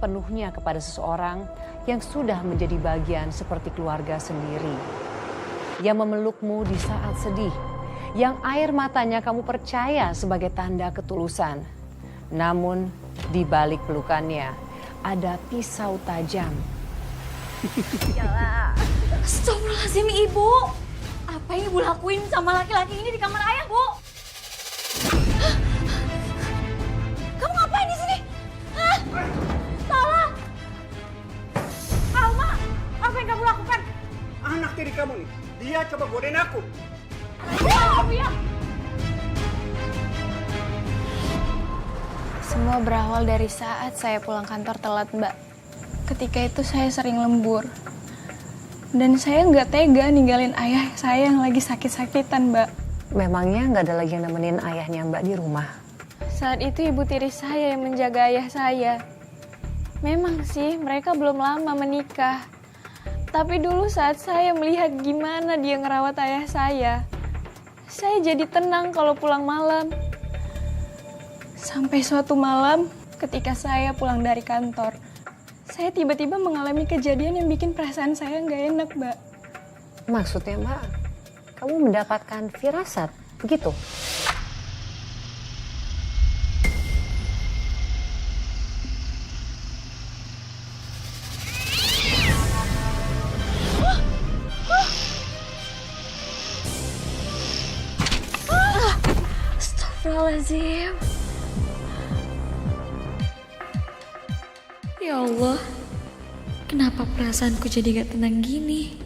sepenuhnya kepada seseorang yang sudah menjadi bagian seperti keluarga sendiri. Yang memelukmu di saat sedih, yang air matanya kamu percaya sebagai tanda ketulusan. Namun di balik pelukannya ada pisau tajam. Yalah. Astagfirullahaladzim Ibu. Apa yang Ibu lakuin sama laki-laki ini di kamar ayah, Bu? Kamu ngapain di sini? Hah? Salah. Alma, apa yang kamu lakukan? Anak tiri kamu nih, dia coba godain aku. Kamu ya? Semua berawal dari saat saya pulang kantor telat, Mbak. Ketika itu saya sering lembur. Dan saya nggak tega ninggalin ayah saya yang lagi sakit-sakitan, Mbak. Memangnya nggak ada lagi yang nemenin ayahnya Mbak di rumah? Saat itu ibu tiri saya yang menjaga ayah saya. Memang sih mereka belum lama menikah. Tapi dulu saat saya melihat gimana dia ngerawat ayah saya jadi tenang kalau pulang malam. Sampai suatu malam ketika saya pulang dari kantor, saya tiba-tiba mengalami kejadian yang bikin perasaan saya nggak enak, Mbak. Maksudnya Mbak, kamu mendapatkan firasat, begitu? Astagfirullahaladzim. Ya Allah, kenapa perasaanku jadi gak tenang gini?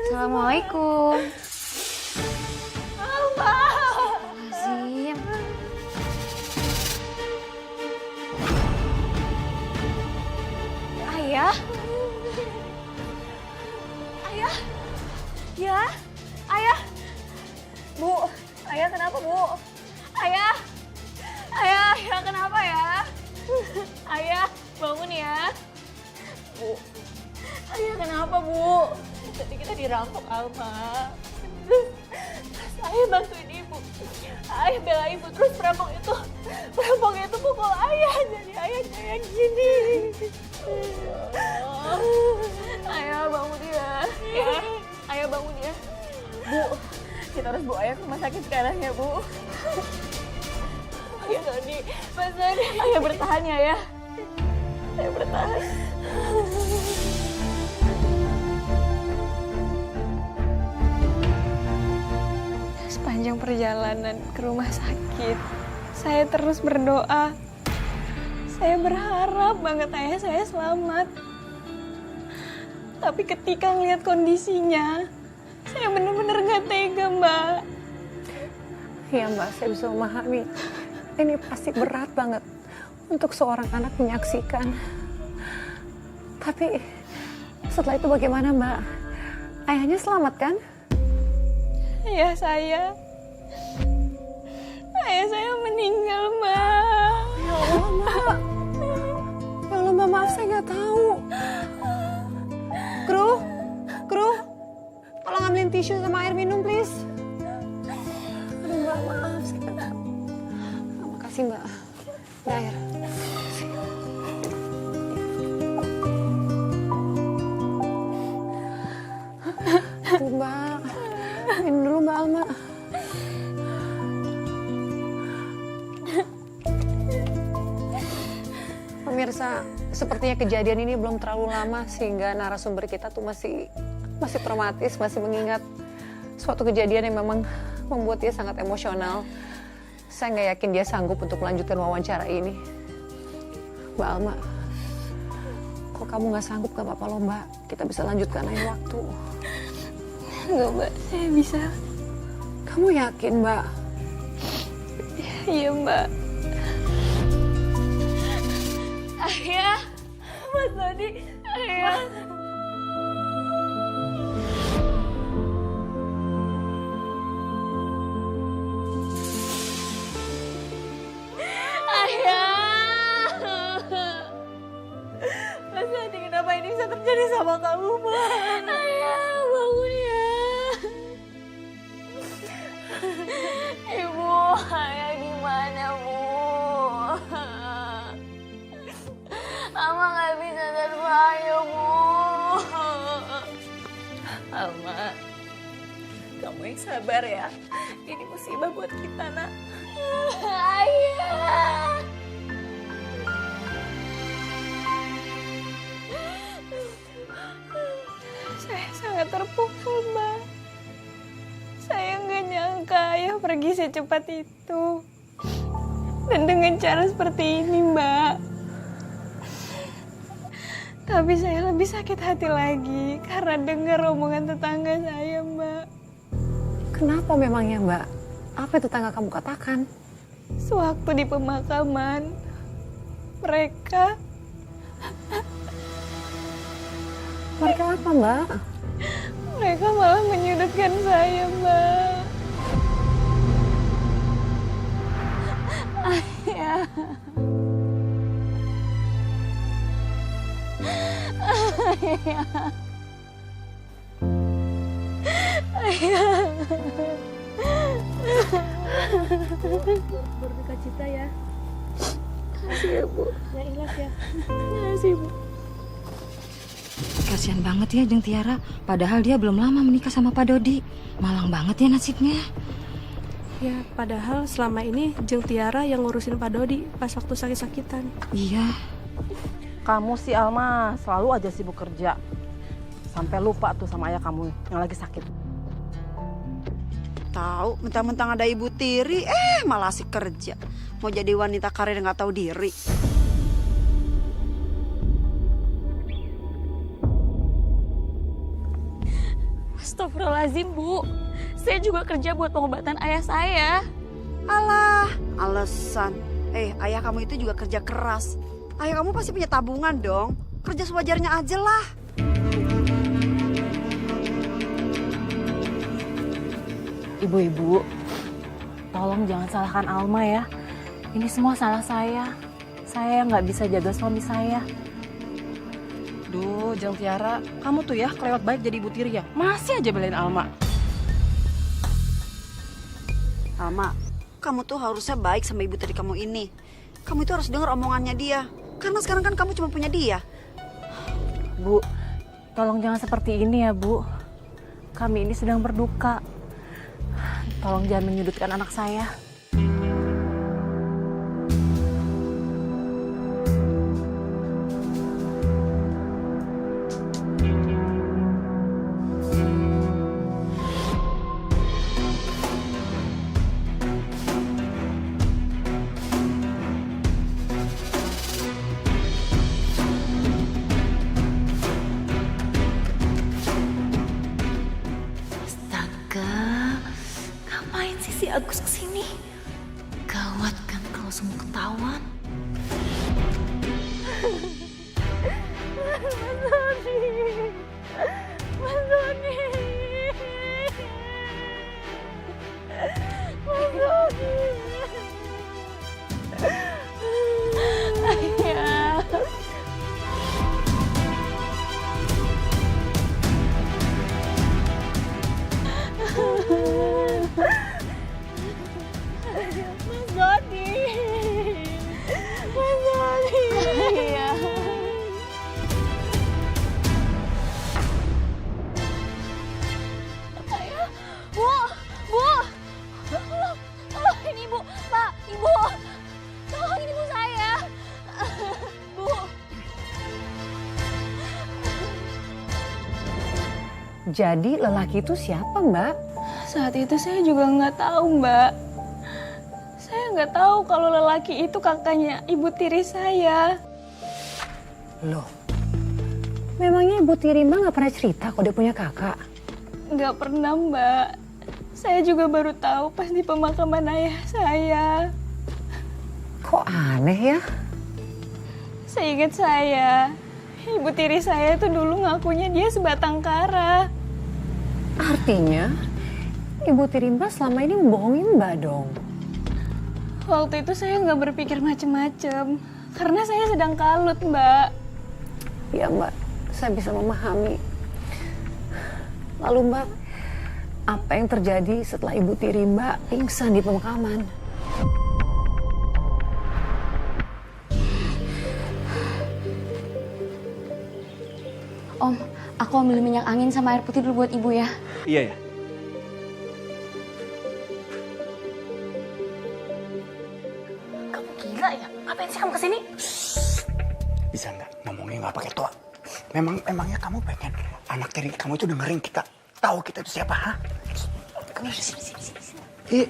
Assalamualaikum. Astagfirullahaladzim. Ayah? Ayah? Ya? Ayah? Bu, ayah kenapa, Bu? Ayah? Ayah kenapa ya? Ayah, bangun ya. Bu, ayah kenapa, Bu? Tadi kita dirampok, Alma. Saya bantuin ibu. Ayah bela ibu, terus perampok itu pukul ayah. Jadi ayah kayak gini. Ayah bangun ya. Ya, ayah bangun ya. Bu, kita harus bawa ayah ke rumah sakit sekarang ya, Bu. Ayah Sony, Mas Sony. Ayah bertahan ya. Ayah bertahan. Sepanjang perjalanan ke rumah sakit, saya terus berdoa. Saya berharap banget ayah saya selamat. Tapi ketika ngeliat kondisinya, saya bener-bener gak tega, Mbak. Iya Mbak, saya bisa memahami. Ini pasti berat banget untuk seorang anak menyaksikan. Tapi setelah itu bagaimana Mbak? Ayahnya selamat kan? Ayah saya meninggal, Mbak. Ya Allah Mbak. Ya Allah Mbak, maaf saya nggak tahu. Kru, tolong ambilin tisu sama air minum please. Aduh Mbak, maaf saya nggak tahu. Makasih Mbak. Ini air. Tuh Mbak, minum dulu Mbak Alma. Pemirsa, sepertinya kejadian ini belum terlalu lama sehingga narasumber kita tuh masih traumatis, masih mengingat suatu kejadian yang memang membuat dia sangat emosional. Saya nggak yakin dia sanggup untuk melanjutkan wawancara ini. Mbak Alma, kalau kamu nggak sanggup gak apa-apa loh Mbak, kita bisa lanjutkan lain waktu. Enggak, Mbak, saya bisa. Kamu yakin Mbak? Iya, Mbak. Ayah, Mas Sony, ayah. Mas Sony, kenapa ini bisa terjadi sama kamu, Mas? Ayah, bangun ya. Sabar ya, ini musibah buat kita, nak. Ayah. Saya sangat terpukul, Mbak. Saya nggak nyangka ayah pergi secepat itu. Dan dengan cara seperti ini, Mbak. Tapi saya lebih sakit hati lagi karena dengar omongan tetangga saya, Mbak. Kenapa memangnya, Mbak? Apa itu tetangga kamu katakan? Sewaktu di pemakaman, mereka Mereka apa, Mbak? mereka malah menyudutkan saya, Mbak. Ayah. Ayah. Berduka cita ya. Makasih ya, Bu. Ya ikhlas ya. Makasih, Bu. Kasian banget ya Jeng Tiara, padahal dia belum lama menikah sama Pak Dodi. Malang banget ya nasibnya. Ya, padahal selama ini Jeng Tiara yang ngurusin Pak Dodi pas waktu sakit-sakitan. Iya. Kamu sih Alma selalu aja sibuk kerja. Sampai lupa tuh sama ayah kamu yang lagi sakit. Tahu, mentang-mentang ada Ibu Tiri, malah asik kerja. Mau jadi wanita karir nggak tahu diri. Astagfirullahaladzim, Bu. Saya juga kerja buat pengobatan ayah saya. Alah, alasan. Ayah kamu itu juga kerja keras. Ayah kamu pasti punya tabungan dong. Kerja sewajarnya aja lah. Ibu-ibu, tolong jangan salahkan Alma ya. Ini semua salah saya. Saya yang nggak bisa jaga suami saya. Duh, Jeng Tiara, kamu tuh ya kelewat baik jadi Ibu Tiri ya. Masih aja belain Alma. Alma, kamu tuh harusnya baik sama Ibu Tiri kamu ini. Kamu itu harus dengar omongannya dia. Karena sekarang kan kamu cuma punya dia. Bu, tolong jangan seperti ini ya, Bu. Kami ini sedang berduka. Tolong jangan menyudutkan anak saya. Ngapain sih si Agus kesini? Gawat kan kalau semua ketahuan. Mas Doni. Ayah. Mas Doni. Mas Doni. Iya. Ayah, Bu, Bu. Tolong ini Bu, Pak, Ibu. Tolong ini Bu saya. Bu. Jadi lelaki itu siapa, Mbak? Saat itu saya juga nggak tahu, Mbak. Saya nggak tahu kalau lelaki itu kakaknya Ibu Tiri saya. Loh, memangnya Ibu Tiri Mbak nggak pernah cerita kalau dia punya kakak? Nggak pernah, Mbak. Saya juga baru tahu pas di pemakaman ayah saya. Kok aneh ya? Seingat saya, Ibu Tiri saya tuh dulu ngakunya dia sebatang kara. Artinya, Ibu Tiri Mbak selama ini membohongi Mbak dong. Waktu itu saya nggak berpikir macem-macem, karena saya sedang kalut, Mbak. Ya Mbak, saya bisa memahami. Lalu Mbak, apa yang terjadi setelah Ibu Tiri Mbak pingsan di pemakaman? Om, aku ambil minyak angin sama air putih dulu buat ibu ya. Iya ya. Gila ya, ngapain sih kamu kesini? Bisa nggak ngomongnya nggak pakai toa? Emangnya kamu pengen anak tiri kamu itu dengerin kita tahu kita itu siapa, ha? Sini.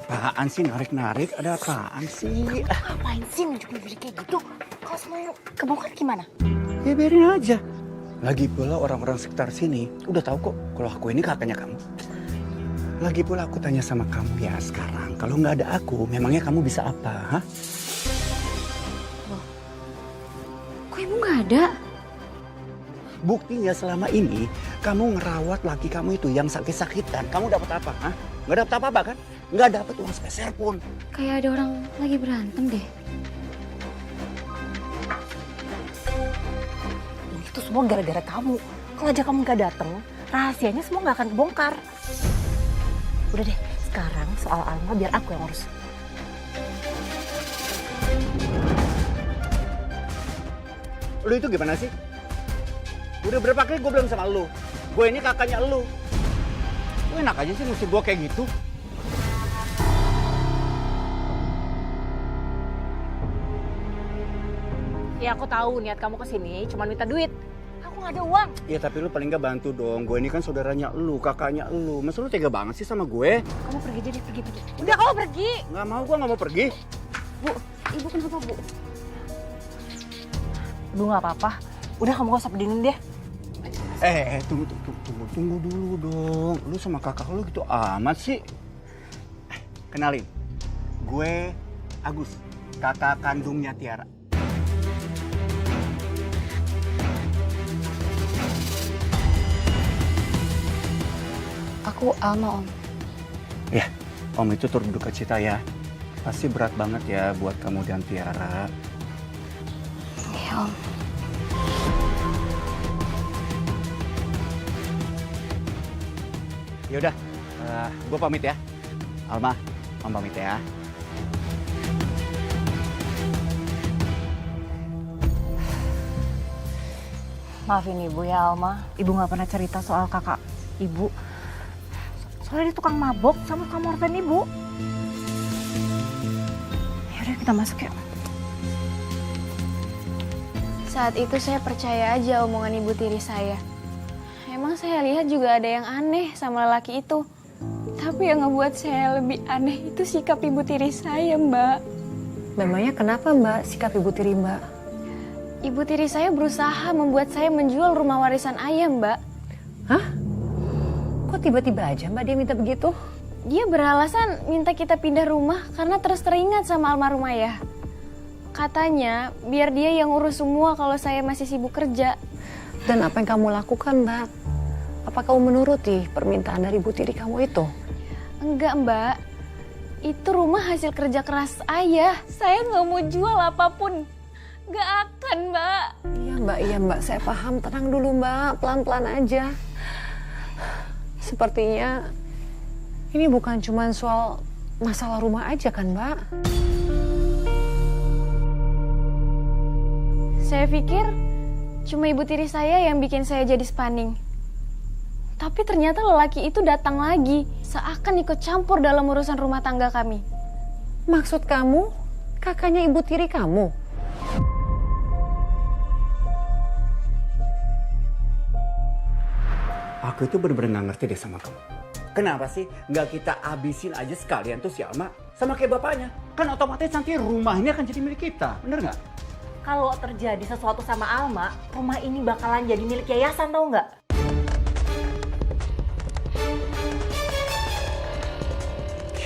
Apaan sih narik-narik? Ada apaan sih? Ngapain sih nunjuk-nunjuk kayak gitu? Kalau semuanya kebongkar gimana? Ya biarin aja. Lagi pula orang-orang sekitar sini udah tahu kok kalau aku ini kakaknya kamu. Lagi pula aku tanya sama kamu ya sekarang, kalau nggak ada aku, memangnya kamu bisa apa, ha? Kok ibu nggak ada? Buktinya selama ini kamu ngerawat laki kamu itu yang sakit-sakitan. Kamu dapat apa, ha? Nggak dapat apa-apa kan? Nggak dapat uang sepeser pun. Kayak ada orang lagi berantem deh. Itu semua gara-gara kamu. Kalau aja kamu nggak datang, rahasianya semua nggak akan kebongkar. Udah deh, sekarang soal Alma biar aku yang urus. Lu itu gimana sih? Udah berapa kali gue bilang sama lu, gue ini kakaknya lu. Lu enak aja sih ngusir gue kayak gitu. Ya aku tahu niat kamu kesini cuma minta duit. Aku nggak ada uang. Ya tapi lu paling gak bantu dong. Gue ini kan saudaranya lu, kakaknya lu. Masa lu tega banget sih sama gue? Kamu pergi aja deh, pergi. Udah kamu pergi. Nggak mau, gue nggak mau pergi. Bu, ibu kenapa bu? Bu nggak apa-apa. Udah kamu gak usah pedinin deh. Tunggu dulu dong. Lu sama kakak lu gitu amat sih. Kenalin, gue Agus, kakak kandungnya Tiara. Aku Alma, Om. Ya, Om itu turut berduka cita ya. Pasti berat banget ya buat kamu dan Tiara. Iya, Om. Yaudah, gue pamit ya. Alma, Om pamit ya. Maafin ibu ya Alma. Ibu nggak pernah cerita soal kakak ibu. Soalnya dia tukang mabok sama kamar dan ibu. Yaudah kita masuk yuk. Saat itu saya percaya aja omongan ibu tiri saya. Emang saya lihat juga ada yang aneh sama lelaki itu. Tapi yang ngebuat saya lebih aneh itu sikap ibu tiri saya, Mbak. Memangnya kenapa Mbak sikap ibu tiri Mbak? Ibu tiri saya berusaha membuat saya menjual rumah warisan ayah, Mbak. Hah? Kok tiba-tiba aja Mbak dia minta begitu? Dia beralasan minta kita pindah rumah karena terus teringat sama almarhum ayah. Katanya biar dia yang urus semua kalau saya masih sibuk kerja. Dan apa yang kamu lakukan Mbak? Apa kamu menuruti permintaan dari ibu tiri kamu itu? Enggak, Mbak. Itu rumah hasil kerja keras ayah. Saya nggak mau jual apapun. Nggak akan, Mbak. Iya Mbak, saya paham. Tenang dulu Mbak, pelan-pelan aja. Sepertinya ini bukan cuma soal masalah rumah aja kan Mbak? Saya pikir cuma ibu tiri saya yang bikin saya jadi spaning. Tapi ternyata lelaki itu datang lagi, seakan ikut campur dalam urusan rumah tangga kami. Maksud kamu, kakaknya ibu tiri kamu? Aku itu bener-bener gak ngerti deh sama kamu. Kenapa sih nggak kita abisin aja sekalian tuh si Alma sama kayak bapaknya? Kan otomatis nanti rumahnya akan jadi milik kita, bener nggak? Kalau terjadi sesuatu sama Alma, rumah ini bakalan jadi milik yayasan, tau nggak?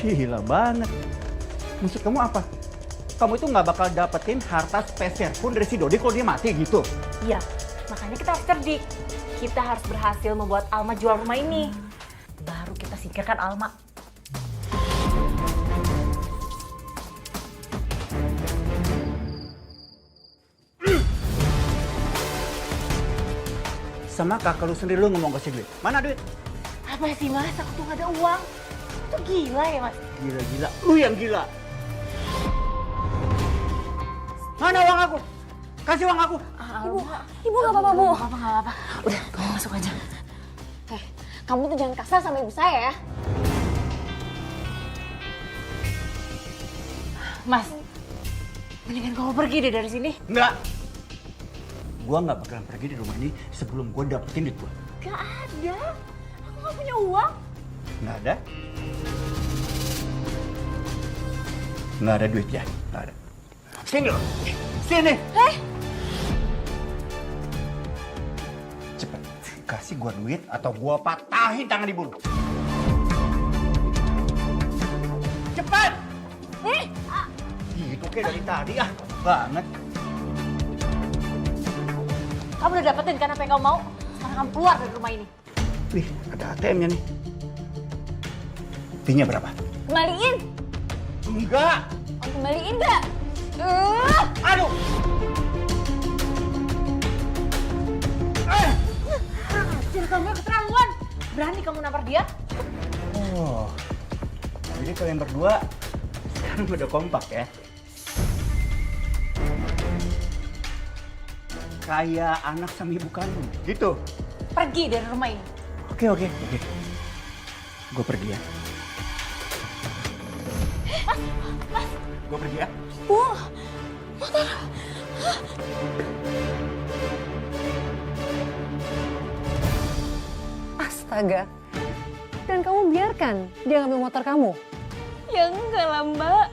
Gila banget. Maksud kamu apa? Kamu itu nggak bakal dapetin harta spesial pun dari si Dodi kalau dia mati gitu? Iya, makanya kita harus cerdik. Kita harus berhasil membuat Alma jual rumah ini. Baru kita singkirkan Alma. Sama kakak lu sendiri lu ngomong kasih duit. Mana duit? Apa sih mas? Aku tuh gak ada uang. Itu gila ya mas? Gila-gila. Lu yang gila. Mana uang aku? Kasih uang aku. Ibu nggak apa-apa, Bu. Gak apa-apa. Udah, kamu masuk aja. Kamu tuh jangan kasar sama ibu saya ya. Mas, mendingan kamu pergi deh dari sini. Enggak. Gua nggak bakalan pergi dari rumah ini sebelum gua dapetin duit gua. Gak ada. Aku gak punya uang. Nggak ada? Nggak ada duit ya? Nggak ada. Sini loh. Sini. Cepet. Kasih gua duit atau gua patahin tangan ibu lu. Cepet. Gitu kayak dari tadi banget. Kamu udah dapetin kan apa yang kamu mau? Sekarang kamu keluar dari rumah ini. Wih, ada ATM-nya nih. Fee-nya berapa? Kembaliin. Enggak. Kembaliin gak? Aduh. Jadi kamu keterlaluan. Berani kamu nampar dia? Oh. Jadi kalian berdua sekarang udah kompak ya? Kayak anak sama ibu kandung, gitu? Pergi dari rumah ini. Oke. Gue pergi ya. Gue pergi ya. Astaga. Dan kamu biarkan dia ngambil motor kamu? Ya enggak lah Mbak.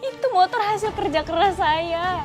Itu motor hasil kerja keras saya.